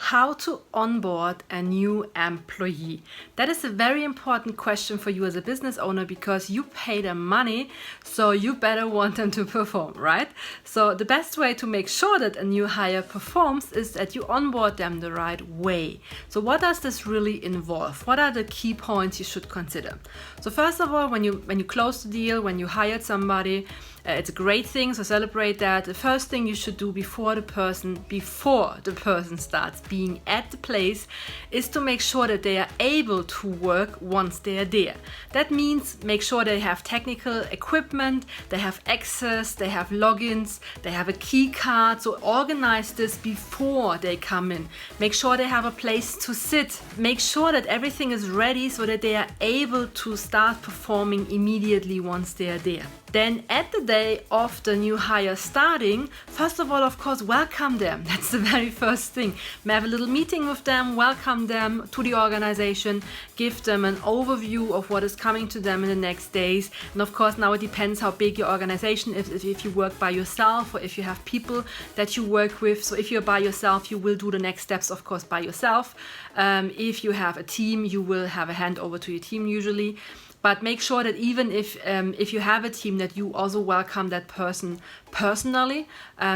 how to onboard a new employee. That is a very important question for you as a business owner because you pay them money, so you better want them to perform, right? So the best way to make sure that a new hire performs is that you onboard them the right way. So what does this really involve? What are the key points you should consider? So first of all, when you close the deal, when you hired somebody, it's a great thing, so celebrate that. The first thing you should do before the person starts being at the place is to make sure that they are able to work once they are there. That means make sure they have technical equipment, they have access, they have logins, they have a key card. So organize this before they come in. Make sure they have a place to sit. Make sure that everything is ready so that they are able to start performing immediately once they are there. Then at the day of the new hire starting, first of all, of course, welcome them. That's the very first thing. Have a little meeting with them, welcome them to the organization, give them an overview of what is coming to them in the next days. And of course, now it depends how big your organization is, if you work by yourself or if you have people that you work with. So if you're by yourself, you will do the next steps, of course, by yourself. If you have a team, you will have a handover to your team usually. But make sure that even if you have a team, that you also welcome that person personally,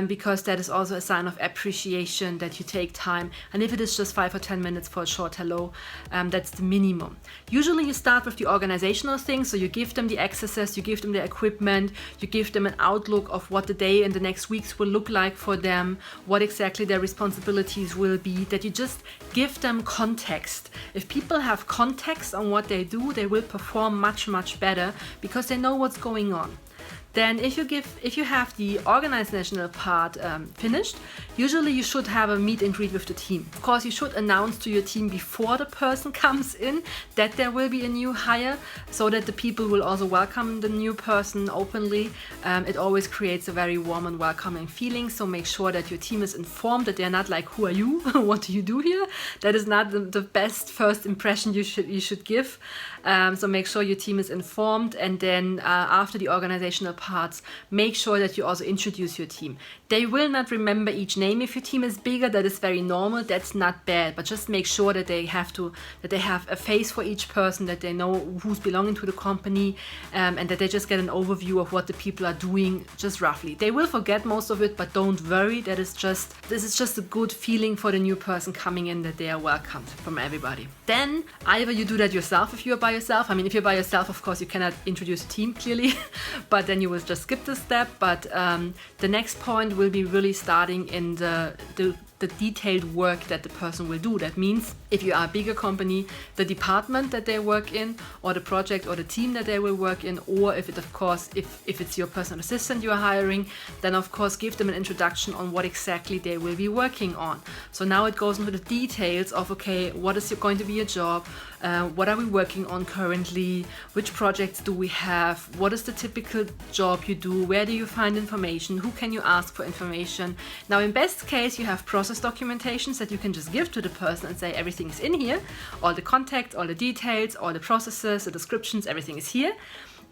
because that is also a sign of appreciation that you take time. And if it is just 5 or 10 minutes for a short hello, that's the minimum. Usually you start with the organizational things. So you give them the accesses, you give them the equipment, you give them an outlook of what the day and the next weeks will look like for them, what exactly their responsibilities will be, that you just give them context. If people have context on what they do, they will perform much better because they know what's going on. Then if you have the organizational part finished, usually you should have a meet and greet with the team. Of course, you should announce to your team before the person comes in that there will be a new hire, so that the people will also welcome the new person openly. It always creates a very warm and welcoming feeling, so make sure that your team is informed, that they're not like, who are you? What do you do here? That is not the best first impression you should give. So make sure your team is informed, and then after the organizational parts, make sure that you also introduce your team. They will not remember each name if your team is bigger. That is very normal. That's not bad, but just make sure that they have a face for each person, that they know who's belonging to the company, and that they just get an overview of what the people are doing, just roughly. They will forget most of it, but don't worry. This is just a good feeling for the new person coming in, that they are welcomed from everybody. Then either you do that yourself if you're by yourself. I mean, if you're by yourself, of course, you cannot introduce a team clearly, but then you will just skip this step. But the next point will be really starting in the detailed work that the person will do. That means if you are a bigger company, the department that they work in, or the project or the team that they will work in, or if it's your personal assistant you are hiring, then of course give them an introduction on what exactly they will be working on. So now it goes into the details of, okay, what is going to be your job? What are we working on currently? Which projects do we have? What is the typical job you do? Where do you find information? Who can you ask for information? Now, in best case, you have process documentations that you can just give to the person and say, everything's in here. All the context, all the details, all the processes, the descriptions, everything is here.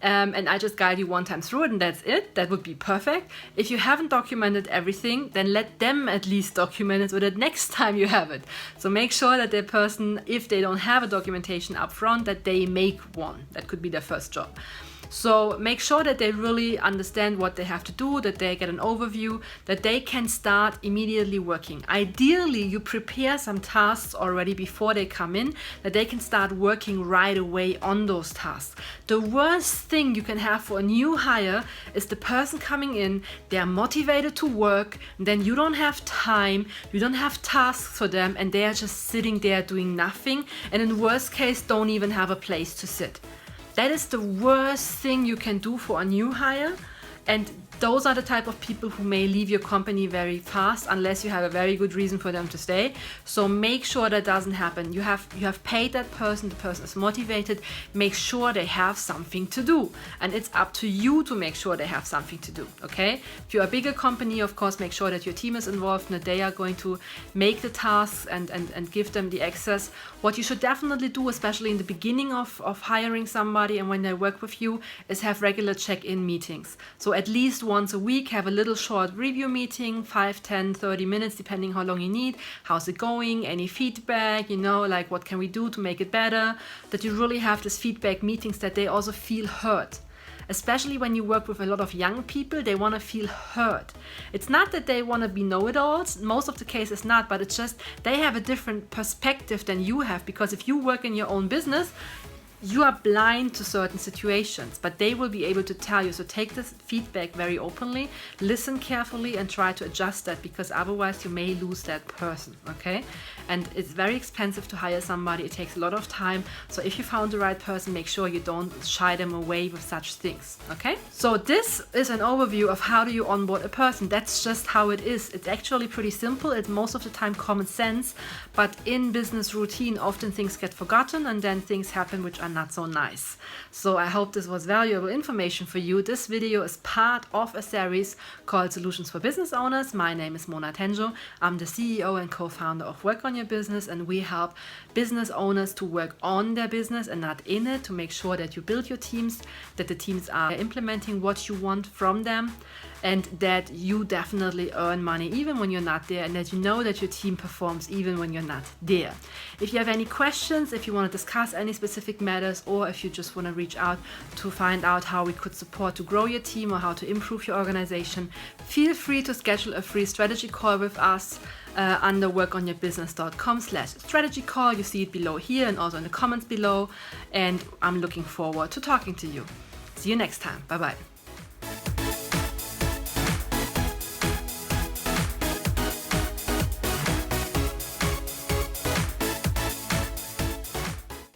And I just guide you one time through it, and that's it. That would be perfect. If you haven't documented everything, then let them at least document it so that next time you have it. So make sure that the person, if they don't have a documentation up front, that they make one. That could be their first job. So make sure that they really understand what they have to do, that they get an overview, that they can start immediately working. Ideally, you prepare some tasks already before they come in, that they can start working right away on those tasks. The worst thing you can have for a new hire is the person coming in, they're motivated to work, then you don't have time, you don't have tasks for them, and they are just sitting there doing nothing, and in the worst case, don't even have a place to sit. That is the worst thing you can do for a new hire, and those are the type of people who may leave your company very fast unless you have a very good reason for them to stay. So make sure that doesn't happen. You have paid that person, the person is motivated, make sure they have something to do. And it's up to you to make sure they have something to do, okay? If you're a bigger company, of course, make sure that your team is involved and that they are going to make the tasks and give them the access. What you should definitely do, especially in the beginning of hiring somebody and when they work with you, is have regular check-in meetings. So at least once a week have a little short review meeting, 5, 10, 30 minutes, depending how long you need. How's it going? Any feedback, like what can we do to make it better? That you really have these feedback meetings, that they also feel heard. Especially when you work with a lot of young people, they want to feel heard. It's not that they want to be know-it-alls, most of the cases not, but it's just they have a different perspective than you have, because if you work in your own business, you are blind to certain situations, but they will be able to tell you. So take this feedback very openly, listen carefully, and try to adjust that, because otherwise you may lose that person, okay? And it's very expensive to hire somebody. It takes a lot of time. So if you found the right person, make sure you don't shy them away with such things, okay? So this is an overview of how do you onboard a person. That's just how it is. It's actually pretty simple. It's most of the time common sense, but in business routine, often things get forgotten and then things happen which are not so nice. So I hope this was valuable information for you. This video is part of a series called Solutions for Business Owners. My name is Mona Tenjo. I'm the CEO and co-founder of Work on Your Business, and we help business owners to work on their business and not in it, to make sure that you build your teams, that the teams are implementing what you want from them, and that you definitely earn money even when you're not there, and that you know that your team performs even when you're not there. If you have any questions, if you want to discuss any specific matters, or if you just want to reach out to find out how we could support to grow your team or how to improve your organization, feel free to schedule a free strategy call with us under workonyourbusiness.com/strategy call. You see it below here and also in the comments below, and I'm looking forward to talking to you. See you next time. Bye bye.